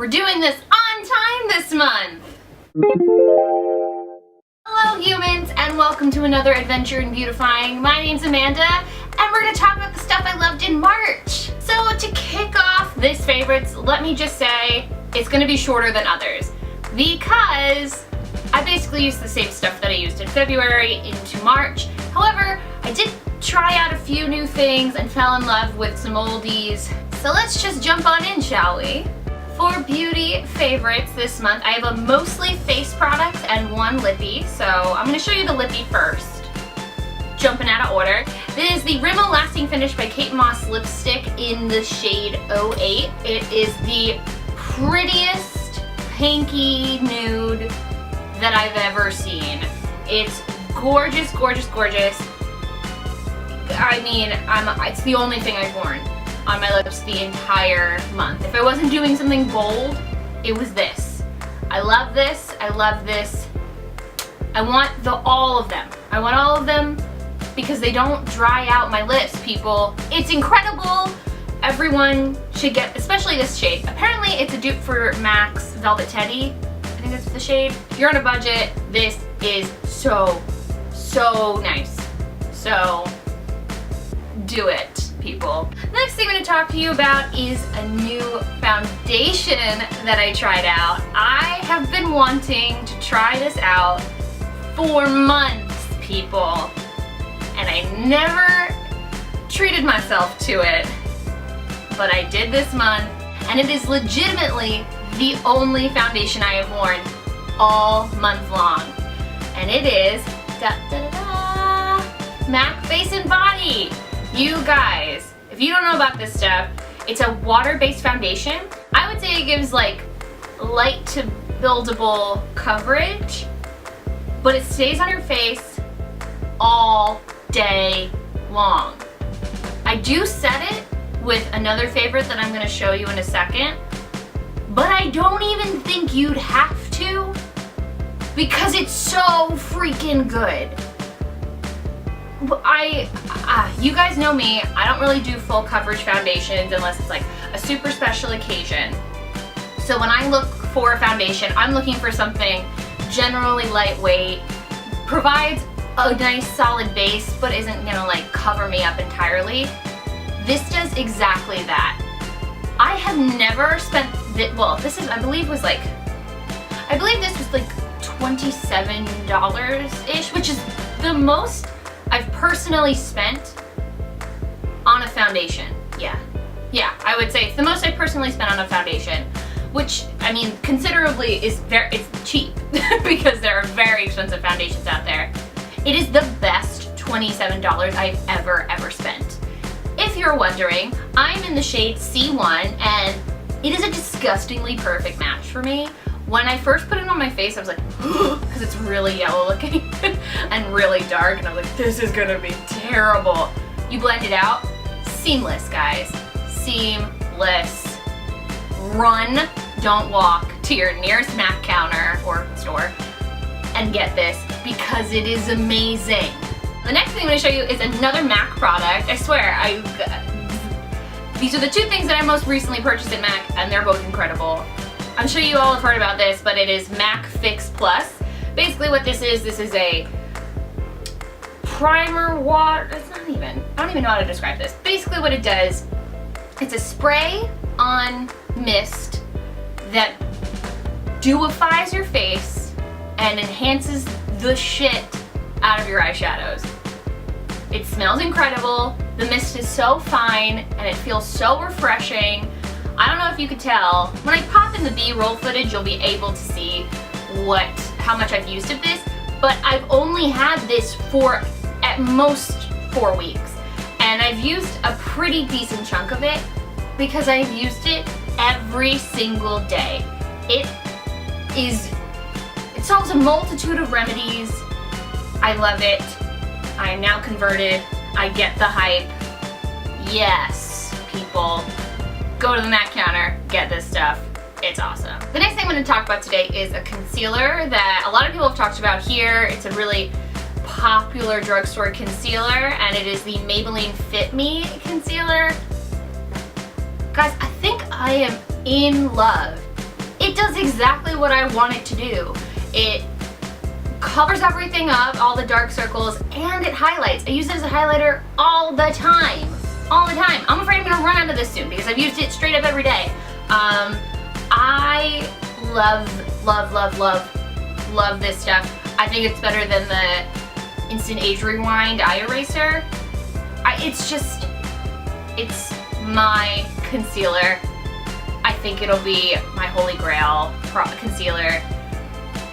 We're doing this on time this month! Hello humans, and welcome to another adventure in beautifying. My name's Amanda, and we're going to talk about the stuff I loved in March. So to kick off this favorites, let me just say it's going to be shorter than others because I basically used the same stuff that I used in February into March. However, I did try out a few new things and fell in love with some oldies. So let's just jump on in, shall we? For beauty favorites this month, I have a mostly face product and one lippy. So I'm going to show you the lippy first, jumping out of order. This is the Rimmel Lasting Finish by Kate Moss lipstick in the shade 08. It is the prettiest pinky nude that I've ever seen. It's gorgeous, gorgeous, gorgeous. I mean, it's the only thing I've worn on my lips the entire month. If I wasn't doing something bold, it was this. I love this. I love this. I want all of them. I want all of them because they don't dry out my lips, people. It's incredible. Everyone should get, especially this shade. Apparently, it's a dupe for MAC's Velvet Teddy. I think that's the shade. If you're on a budget, this is so nice. So, do it, people. The next thing I'm going to talk to you about is a new foundation that I tried out. I have been wanting to try this out for months, people, and I never treated myself to it, but I did this month, and it is legitimately the only foundation I have worn all month long, and it is MAC Face and Body. You guys, if you don't know about this stuff, it's a water-based foundation. I would say it gives like light to buildable coverage, but it stays on your face all day long. I do set it with another favorite that I'm going to show you in a second, but I don't even think you'd have to because it's so freaking good. You guys know me, I don't really do full coverage foundations unless it's like a super special occasion. So when I look for a foundation, I'm looking for something generally lightweight, provides a nice solid base, but isn't gonna like cover me up entirely. This does exactly that. I have never spent, this is, I believe this was like $27-ish, which is the most I've personally spent on a foundation. Yeah, I would say it's the most I've personally spent on a foundation, which, I mean, considerably it's cheap because there are very expensive foundations out there. It is the best $27 I've ever spent. If you're wondering, I'm in the shade C1, and it is a disgustingly perfect match for me. When I first put it on my face, I was like, because it's really yellow looking and really dark, and I was like, this is gonna be terrible. You blend it out, seamless, guys. Seamless. Run, don't walk to your nearest MAC counter or store and get this because it is amazing. The next thing I'm gonna show you is another MAC product. I swear, these are the two things that I most recently purchased at MAC, and they're both incredible. I'm sure you all have heard about this, but it is MAC Fix Plus. Basically what this is a primer water, I don't even know how to describe this. Basically what it does, it's a spray on mist that dewifies your face and enhances the shit out of your eyeshadows. It smells incredible, the mist is so fine, and it feels so refreshing. I don't know if you could tell. When I pop in the B-roll footage, you'll be able to see how much I've used of this, but I've only had this for at most 4 weeks, and I've used a pretty decent chunk of it because I've used it every single day. It solves a multitude of remedies. I love it. I am now converted. I get the hype. Yes, people. Go to the MAC counter, get this stuff. It's awesome. The next thing I'm going to talk about today is a concealer that a lot of people have talked about here. It's a really popular drugstore concealer, and it is the Maybelline Fit Me concealer. Guys, I think I am in love it does exactly what I want it to do. It covers everything up, all the dark circles, and it highlights. I use it as a highlighter all the time. All the time. I'm afraid I'm gonna run out of this soon because I've used it straight up every day. I love this stuff. I think it's better than the Instant Age Rewind eye eraser. It's my concealer. I think it'll be my holy grail concealer.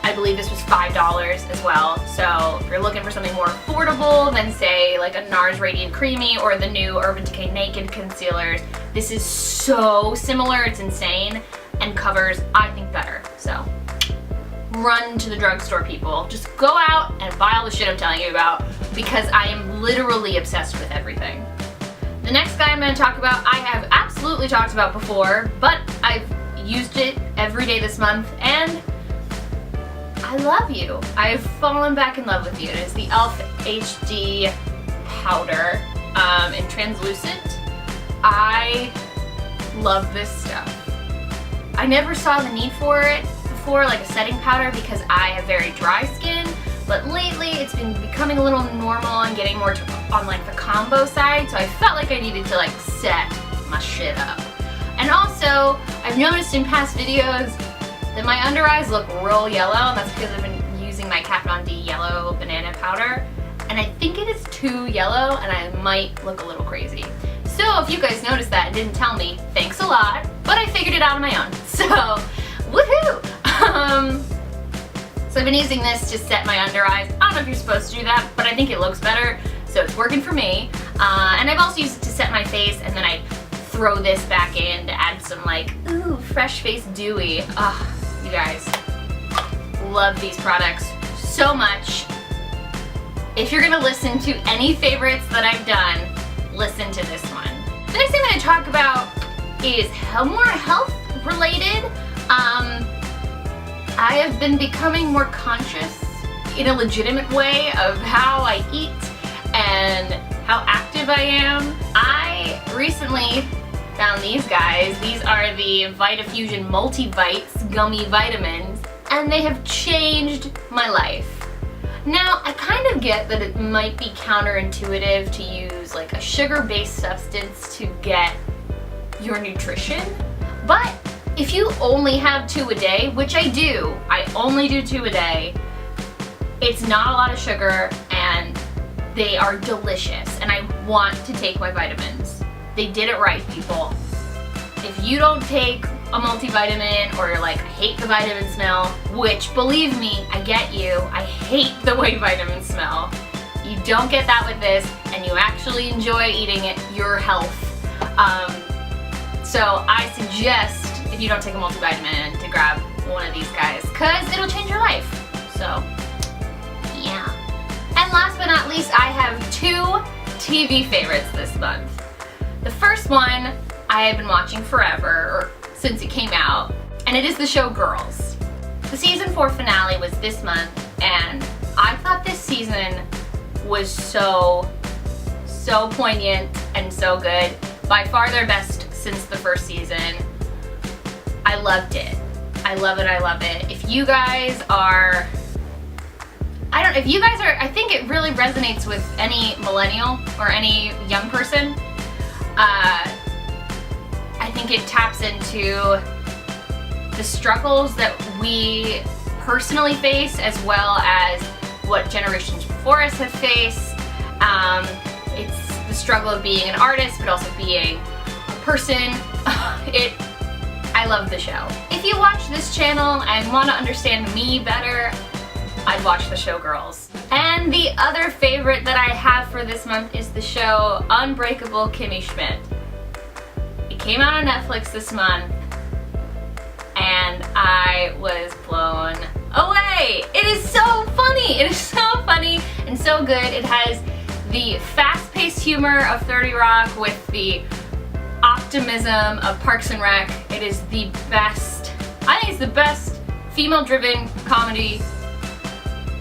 I believe this was $5 as well, so if you're looking for something more affordable than say like a NARS Radiant Creamy or the new Urban Decay Naked concealers, this is so similar, it's insane, and covers, I think, better. So run to the drugstore, people. Just go out and buy all the shit I'm telling you about because I am literally obsessed with everything. The next guy I'm going to talk about, I have absolutely talked about before, but I've used it every day this month, and I love you. I've fallen back in love with you. It is the e.l.f. HD powder in translucent. I love this stuff. I never saw the need for it before, like a setting powder, because I have very dry skin, but lately it's been becoming a little normal and getting more on like the combo side, so I felt like I needed to like set my shit up. And also, I've noticed in past videos that my under eyes look real yellow, and that's because I've been using my Kat Von D yellow banana powder, and I think it is too yellow and I might look a little crazy. So if you guys noticed that and didn't tell me, thanks a lot, but I figured it out on my own, so woohoo! So I've been using this to set my under eyes. I don't know if you're supposed to do that, but I think it looks better, so it's working for me. And I've also used it to set my face, and then I throw this back in to add some like, ooh, fresh face dewy. You guys, love these products so much. If you're gonna listen to any favorites that I've done, listen to this one. The next thing I'm gonna talk about is more health related. I have been becoming more conscious in a legitimate way of how I eat and how active I am. I recently found these guys. These are the vItafusion MultiVites Gummy Vitamins, and they have changed my life. Now, I kind of get that it might be counterintuitive to use like a sugar-based substance to get your nutrition, but if you only have 2 a day, which I do, I only do 2 a day, it's not a lot of sugar and they are delicious, and I want to take my vitamins. They did it right, people. If you don't take a multivitamin, or you're like, I hate the vitamin smell, which, believe me, I get you, I hate the way vitamins smell. You don't get that with this, and you actually enjoy eating it, your health. So I suggest, if you don't take a multivitamin, to grab one of these guys, because it'll change your life. So, yeah. And last but not least, I have 2 TV favorites this month. The first one I have been watching forever, or since it came out, and it is the show Girls. The season 4 finale was this month, and I thought this season was so poignant and so good. By far their best since the first season. I loved it. I love it, I love it. If you guys are, I think it really resonates with any millennial or any young person. I think it taps into the struggles that we personally face, as well as what generations before us have faced. It's the struggle of being an artist, but also being a person. I love the show. If you watch this channel and want to understand me better, I'd watch the show Girls. And the other favorite that I have for this month is the show Unbreakable, Kimmy, Schmidt. It came out on Netflix this month, and I was blown away. It is so funny. It is so funny and so good. It has the fast-paced humor of 30 Rock with the optimism of Parks and Rec. It is the best, I think it's the best female-driven comedy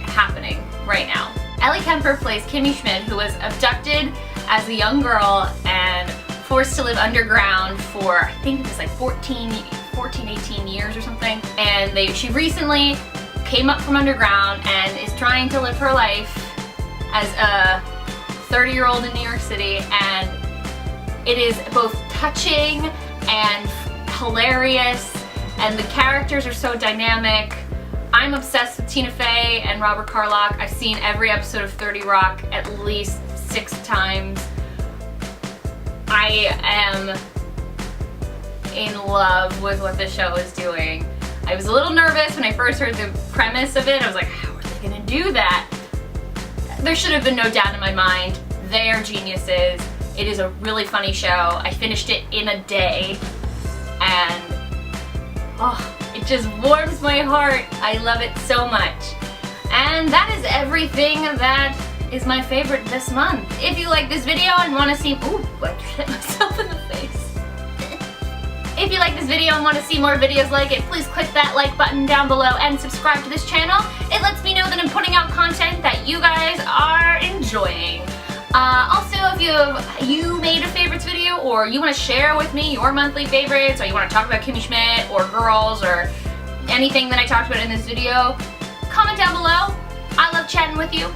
happening right now. Ellie Kemper plays Kimmy Schmidt, who was abducted as a young girl and forced to live underground for, I think it was like 14 14, 18 years or something. And she recently came up from underground and is trying to live her life as a 30-year-old in New York City, and it is both touching and hilarious, and the characters are so dynamic. I'm obsessed with Tina Fey and Robert Carlock. I've seen every episode of 30 Rock at least 6 times. I am in love with what the show is doing. I was a little nervous when I first heard the premise of it. I was like, how are they gonna do that? There should have been no doubt in my mind. They are geniuses. It is a really funny show. I finished it in a day, and it just warms my heart. I love it so much. And that is everything that is my favorite this month. If you like this video and want to see, ooh, I hit myself in the face. If you like this video and want to see more videos like it, please click that like button down below and subscribe to this channel. It lets me know that I'm putting out content that you guys are enjoying. Also, if you made a favorites video, or you want to share with me your monthly favorites, or you want to talk about Kimmy Schmidt or girls or anything that I talked about in this video, comment down below. I love chatting with you.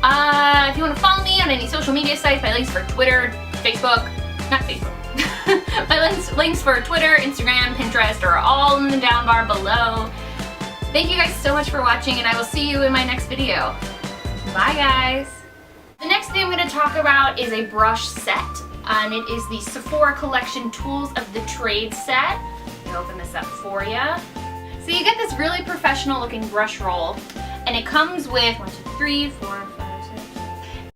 If you want to follow me on any social media sites, my links for Twitter, Facebook, not Facebook. My links for Twitter, Instagram, Pinterest are all in the down bar below. Thank you guys so much for watching, and I will see you in my next video. Bye guys! The next thing I'm going to talk about is a brush set, and it is the Sephora Collection Tools of the Trade set. Let me open this up for you. So you get this really professional looking brush roll, and it comes with 1, 2, 3, 4, 5,